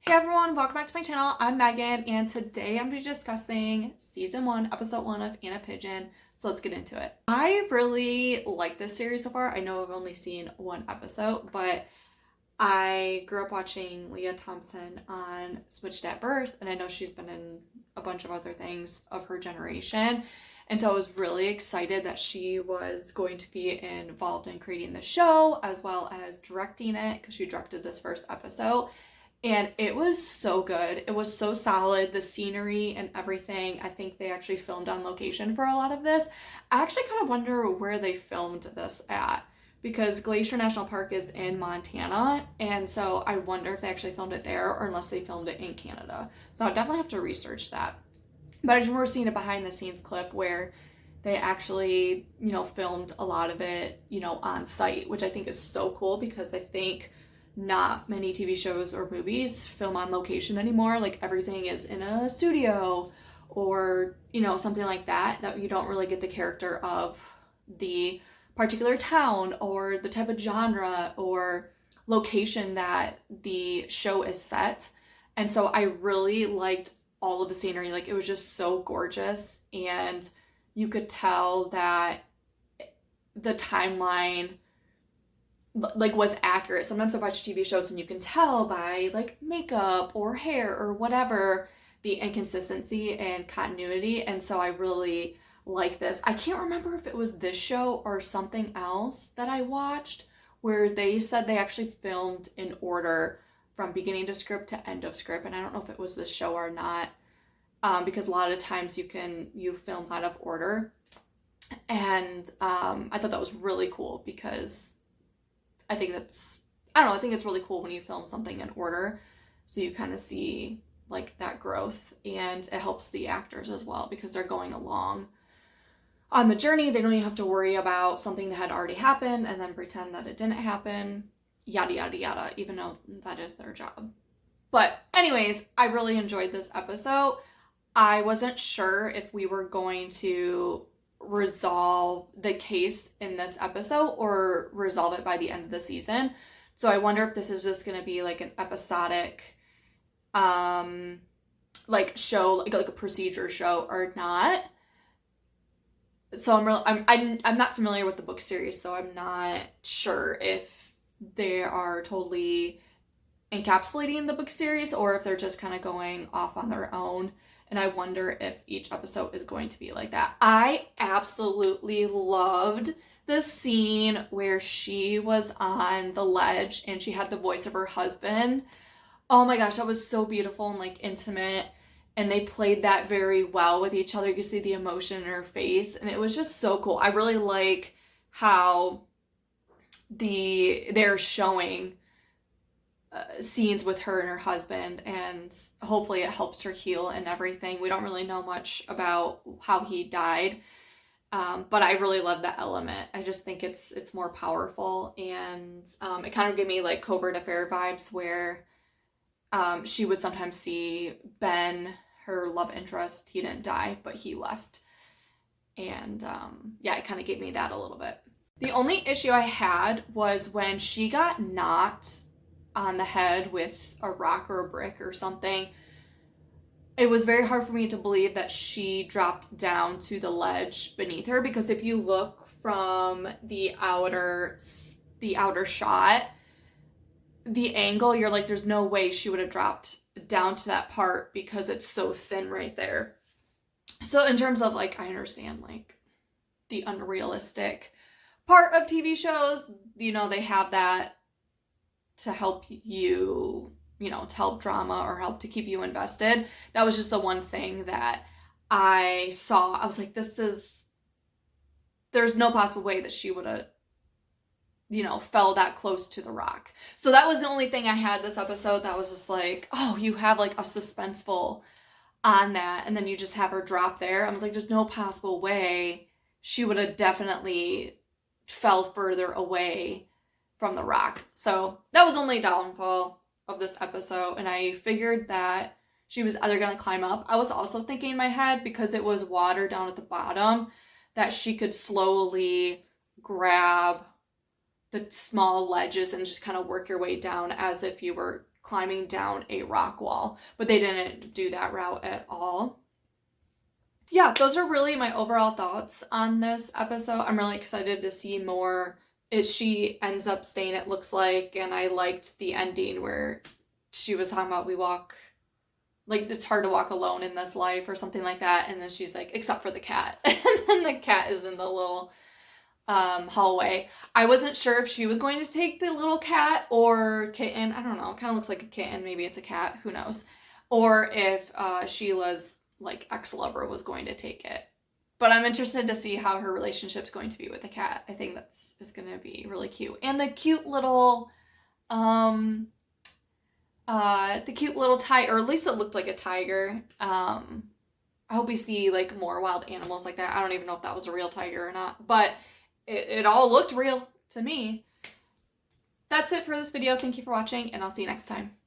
Hey everyone, welcome back to my channel. I'm Megan, and today I'm going to be discussing season 1, episode 1 of Anna Pigeon. So let's get into it. I really like this series so far. I know I've only seen one episode, but I grew up watching Leah Thompson on Switched at Birth, and I know she's been in a bunch of other things of her generation. And so I was really excited that she was going to be involved in creating the show as well as directing it, because she directed this first episode. And it was so good. It was so solid. The scenery and everything. I think they actually filmed on location for a lot of this. I actually kind of wonder where they filmed this at, because Glacier National Park is in Montana. And so I wonder if they actually filmed it there or unless they filmed it in Canada. So I definitely have to research that. But I just remember seeing a behind the scenes clip where they actually, filmed a lot of it, on site, which I think is so cool, because I think not many TV shows or movies film on location anymore. Like everything is in a studio or, something like that, that you don't really get the character of the particular town or the type of genre or location that the show is set. And so I really liked all of the scenery. Like it was just so gorgeous, and you could tell that the timeline was accurate. Sometimes I watch TV shows and you can tell by like makeup or hair or whatever the inconsistency and continuity. And so I really like this. I can't remember if it was this show or something else that I watched where they said they actually filmed in order from beginning to script to end of script. And I don't know if it was this show or not, because a lot of times you film out of order. And I thought that was really cool, because I think it's really cool when you film something in order, so you kind of see like that growth, and it helps the actors as well because they're going along on the journey. They don't even have to worry about something that had already happened and then pretend that it didn't happen, yada yada yada, even though that is their job. But anyways, I really enjoyed this episode. I wasn't sure if we were going to resolve the case in this episode or resolve it by the end of the season. So I wonder if this is just going to be like an episodic like show, like a procedure show or not. So I'm not familiar with the book series, so I'm not sure if they are totally encapsulating the book series or if they're just kind of going off on their own. And I wonder if each episode is going to be like that. I absolutely loved the scene where she was on the ledge and she had the voice of her husband. Oh my gosh, that was so beautiful and like intimate. And they played that very well with each other. You could see the emotion in her face. And it was just so cool. I really like how they're showing scenes with her and her husband, and hopefully it helps her heal and everything. We don't really know much about how he died, but I really love that element. I just think it's more powerful, and it kind of gave me like Covert Affair vibes, where she would sometimes see Ben, her love interest. He didn't die, but he left, and yeah, it kind of gave me that a little bit. The only issue I had was when she got knocked on the head with a rock or a brick or something. It was very hard for me to believe that she dropped down to the ledge beneath her, because if you look from the outer shot, the angle, you're like, there's no way she would have dropped down to that part because it's so thin right there. So in terms of like, I understand like the unrealistic part of TV shows, they have that to help you, to help drama or help to keep you invested. That was just the one thing that I saw. I was like, there's no possible way that she would have, fell that close to the rock. So that was the only thing I had this episode that was just like, oh, you have like a suspenseful on that, and then you just have her drop there. I was like, there's no possible way she would have definitely fell further away from the rock. So that was only a downfall of this episode, and I figured that she was either going to climb up. I was also thinking in my head, because it was water down at the bottom, that she could slowly grab the small ledges and just kind of work your way down as if you were climbing down a rock wall, but they didn't do that route at all. Yeah, those are really my overall thoughts on this episode. I'm really excited to see more. She ends up staying, it looks like, and I liked the ending where she was talking about like, it's hard to walk alone in this life or something like that, and then she's like, except for the cat. And then the cat is in the little hallway. I wasn't sure if she was going to take the little cat or kitten. I don't know. It kind of looks like a kitten. Maybe it's a cat. Who knows? Or if Sheila's like ex-lover was going to take it. But I'm interested to see how her relationship's going to be with the cat. I think is going to be really cute. And the cute little tiger, or at least it looked like a tiger. I hope we see like more wild animals like that. I don't even know if that was a real tiger or not, but it all looked real to me. That's it for this video. Thank you for watching, and I'll see you next time.